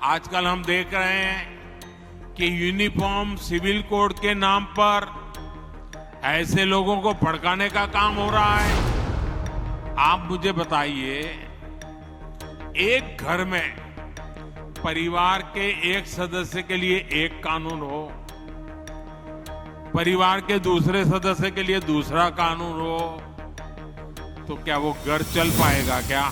आजकल हम देख रहे हैं कि यूनिफॉर्म सिविल कोड के नाम पर ऐसे लोगों को भड़काने का काम हो रहा है। आप मुझे बताइए, एक घर में परिवार के एक सदस्य के लिए एक कानून हो, परिवार के दूसरे सदस्य के लिए दूसरा कानून हो, तो क्या वो घर चल पाएगा क्या?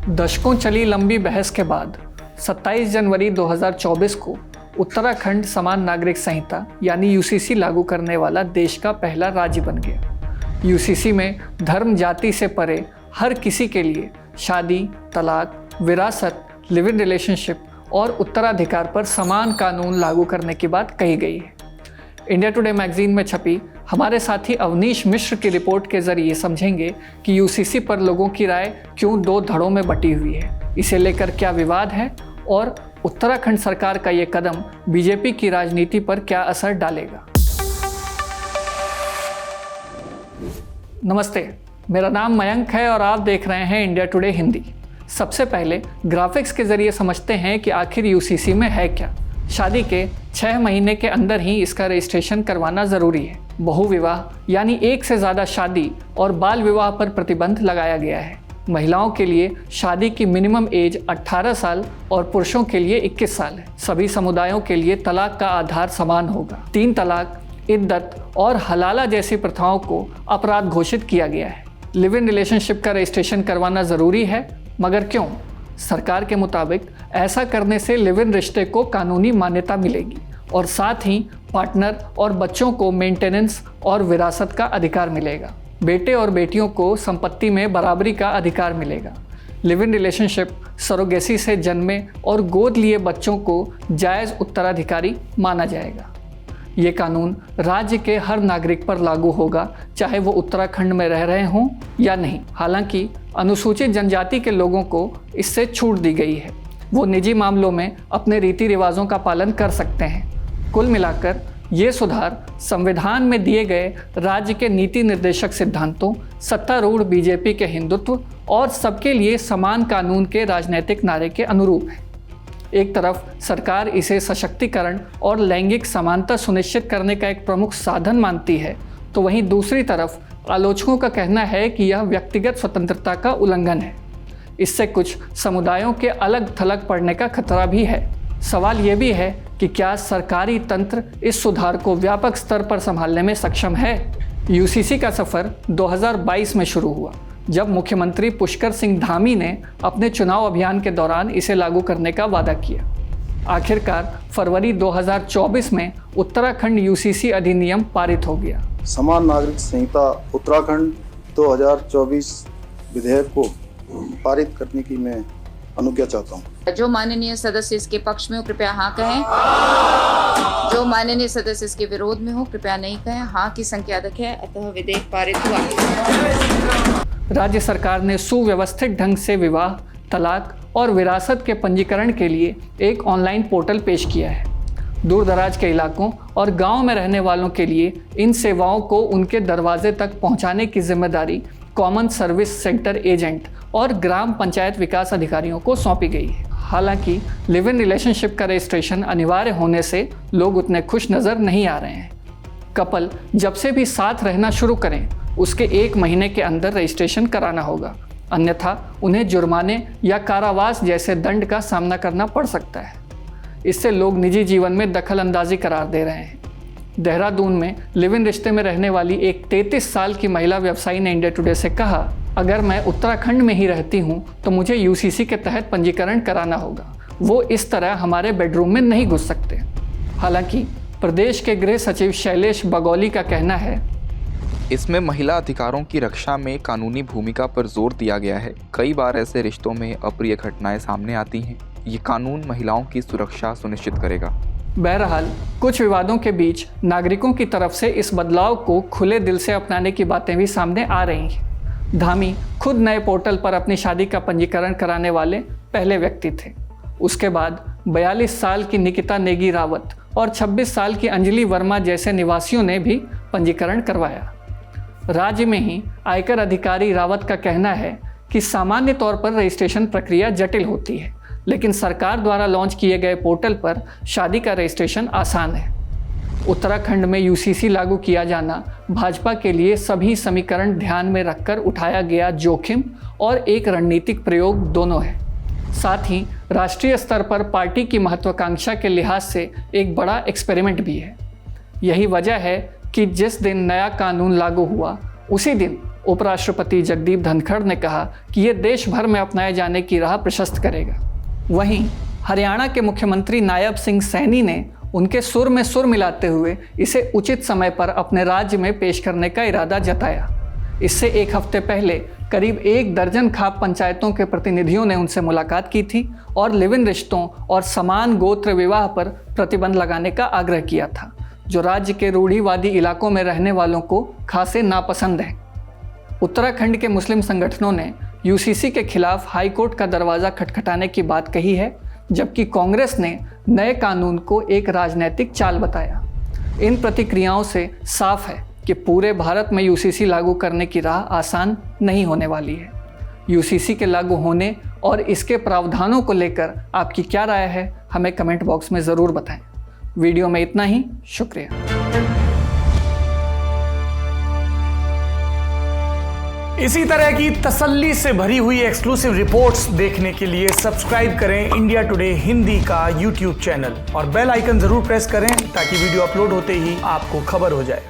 दशकों चली लंबी बहस के बाद 27 जनवरी 2024 को उत्तराखंड समान नागरिक संहिता यानी यूसीसी लागू करने वाला देश का पहला राज्य बन गया। यूसीसी में धर्म जाति से परे हर किसी के लिए शादी, तलाक, विरासत, लिव इन रिलेशनशिप और उत्तराधिकार पर समान कानून लागू करने की बात कही गई है। इंडिया टुडे मैगजीन में छपी हमारे साथी अवनीश मिश्र की रिपोर्ट के जरिए समझेंगे कि यूसीसी पर लोगों की राय क्यों दो धड़ों में बटी हुई है, इसे लेकर क्या विवाद है और उत्तराखंड सरकार का ये कदम बीजेपी की राजनीति पर क्या असर डालेगा। नमस्ते, मेरा नाम मयंक है और आप देख रहे हैं इंडिया टुडे हिंदी। सबसे पहले ग्राफिक्स के जरिए समझते हैं कि आखिर यूसीसी में है क्या। शादी के 6 महीने के अंदर ही इसका रजिस्ट्रेशन करवाना ज़रूरी है। बहुविवाह यानी एक से ज़्यादा शादी और बाल विवाह पर प्रतिबंध लगाया गया है। महिलाओं के लिए शादी की मिनिमम एज 18 साल और पुरुषों के लिए 21 साल है। सभी समुदायों के लिए तलाक का आधार समान होगा। 3 तलाक, इद्दत और हलाला जैसी प्रथाओं को अपराध घोषित किया गया है। लिव इन रिलेशनशिप का रजिस्ट्रेशन करवाना ज़रूरी है, मगर क्यों? सरकार के मुताबिक ऐसा करने से लिव इन रिश्ते को कानूनी मान्यता मिलेगी और साथ ही पार्टनर और बच्चों को मेंटेनेंस और विरासत का अधिकार मिलेगा। बेटे और बेटियों को संपत्ति में बराबरी का अधिकार मिलेगा। लिव इन रिलेशनशिप, सरोगेसी से जन्मे और गोद लिए बच्चों को जायज़ उत्तराधिकारी माना जाएगा। ये कानून राज्य के हर नागरिक पर लागू होगा, चाहे वो उत्तराखंड में रह रहे हों या नहीं। हालांकि अनुसूचित जनजाति के लोगों को इससे छूट दी गई है। वो निजी मामलों में अपने रीति रिवाजों का पालन कर सकते हैं। कुल मिलाकर ये सुधार संविधान में दिए गए राज्य के नीति निर्देशक सिद्धांतों, सत्तारूढ़ बीजेपी के हिंदुत्व और सबके लिए समान कानून के राजनीतिक नारे के अनुरूप है। एक तरफ सरकार इसे सशक्तिकरण और लैंगिक समानता सुनिश्चित करने का एक प्रमुख साधन मानती है, तो वहीं दूसरी तरफ आलोचकों का कहना है कि यह व्यक्तिगत स्वतंत्रता का उल्लंघन है। इससे कुछ समुदायों के अलग थलग पड़ने का खतरा भी है। सवाल ये भी है कि क्या सरकारी तंत्र इस सुधार को व्यापक स्तर पर संभालने में सक्षम है। यूसीसी का सफ़र 2022 में शुरू हुआ, जब मुख्यमंत्री पुष्कर सिंह धामी ने अपने चुनाव अभियान के दौरान इसे लागू करने का वादा किया। आखिरकार फरवरी 2024 में उत्तराखंड यूसीसी अधिनियम पारित हो गया। समान नागरिक संहिता उत्तराखंड 2024 विधेयक को पारित करने की मैं अनुज्ञा चाहता हूँ। जो माननीय सदस्य इसके पक्ष में हो कृपया हाँ कहें। जो माननीय सदस्य इसके विरोध में हो कृपया नहीं कहें। हाँ की संख्या अधिक है, अतः विधेयक पारित हुआ। राज्य सरकार ने सुव्यवस्थित ढंग से विवाह, तलाक और विरासत के पंजीकरण के लिए एक ऑनलाइन पोर्टल पेश किया है। दूर दराज के इलाकों और गांव में रहने वालों के लिए इन सेवाओं को उनके दरवाजे तक पहुंचाने की जिम्मेदारी कॉमन सर्विस सेंटर एजेंट और ग्राम पंचायत विकास अधिकारियों को सौंपी गई है। हालांकि लिव इन रिलेशनशिप का रजिस्ट्रेशन अनिवार्य होने से लोग उतने खुश नज़र नहीं आ रहे हैं। कपल जब से भी साथ रहना शुरू करें, उसके 1 महीने के अंदर रजिस्ट्रेशन कराना होगा, अन्यथा उन्हें जुर्माने या कारावास जैसे दंड का सामना करना पड़ सकता है। इससे लोग निजी जीवन में दखल अंदाजी करार दे रहे हैं। देहरादून में लिव इन रिश्ते में रहने वाली एक 33 साल की महिला व्यवसायी ने इंडिया टुडे से कहा, अगर मैं उत्तराखंड में ही रहती हूँ तो मुझे यूसीसी के तहत पंजीकरण कराना होगा। वो इस तरह हमारे बेडरूम में नहीं घुस सकते। हालांकि प्रदेश के गृह सचिव शैलेश बगौली का कहना है, इसमें महिला अधिकारों की रक्षा में कानूनी भूमिका पर जोर दिया गया है। कई बार ऐसे रिश्तों में अप्रिय घटनाएं सामने आती हैं। ये कानून महिलाओं की सुरक्षा सुनिश्चित करेगा। बहरहाल कुछ विवादों के बीच नागरिकों की तरफ से इस बदलाव को खुले दिल से अपनाने की बातें भी सामने आ रही हैं। धामी खुद नए पोर्टल पर अपनी शादी का पंजीकरण कराने वाले पहले व्यक्ति थे। उसके बाद 42 साल की निकिता नेगी रावत और 26 साल की अंजलि वर्मा जैसे निवासियों ने भी पंजीकरण करवाया। राज्य में ही आयकर अधिकारी रावत का कहना है कि सामान्य तौर पर रजिस्ट्रेशन प्रक्रिया जटिल होती है, लेकिन सरकार द्वारा लॉन्च किए गए पोर्टल पर शादी का रजिस्ट्रेशन आसान है। उत्तराखंड में यूसीसी लागू किया जाना भाजपा के लिए सभी समीकरण ध्यान में रखकर उठाया गया जोखिम और एक रणनीतिक प्रयोग दोनों है। साथ ही राष्ट्रीय स्तर पर पार्टी की महत्वाकांक्षा के लिहाज से एक बड़ा एक्सपेरिमेंट भी है। यही वजह है कि जिस दिन नया कानून लागू हुआ उसी दिन उपराष्ट्रपति जगदीप धनखड़ ने कहा कि ये देश भर में अपनाए जाने की राह प्रशस्त करेगा। वहीं हरियाणा के मुख्यमंत्री नायब सिंह सैनी ने उनके सुर में सुर मिलाते हुए इसे उचित समय पर अपने राज्य में पेश करने का इरादा जताया। इससे एक हफ्ते पहले करीब 1 दर्जन खाप पंचायतों के प्रतिनिधियों ने उनसे मुलाकात की थी और लिव इन रिश्तों और समान गोत्र विवाह पर प्रतिबंध लगाने का आग्रह किया था, जो राज्य के रूढ़िवादी इलाकों में रहने वालों को खासे नापसंद है। उत्तराखंड के मुस्लिम संगठनों ने यूसीसी के खिलाफ हाईकोर्ट का दरवाज़ा खटखटाने की बात कही है, जबकि कांग्रेस ने नए कानून को एक राजनीतिक चाल बताया। इन प्रतिक्रियाओं से साफ है कि पूरे भारत में यूसीसी लागू करने की राह आसान नहीं होने वाली है। यूसीसी के लागू होने और इसके प्रावधानों को लेकर आपकी क्या राय है, हमें कमेंट बॉक्स में ज़रूर बताएं। वीडियो में इतना ही, शुक्रिया। इसी तरह की तसल्ली से भरी हुई एक्सक्लूसिव रिपोर्ट्स देखने के लिए सब्सक्राइब करें इंडिया टुडे हिंदी का यूट्यूब चैनल और बेल आइकन जरूर प्रेस करें ताकि वीडियो अपलोड होते ही आपको खबर हो जाए।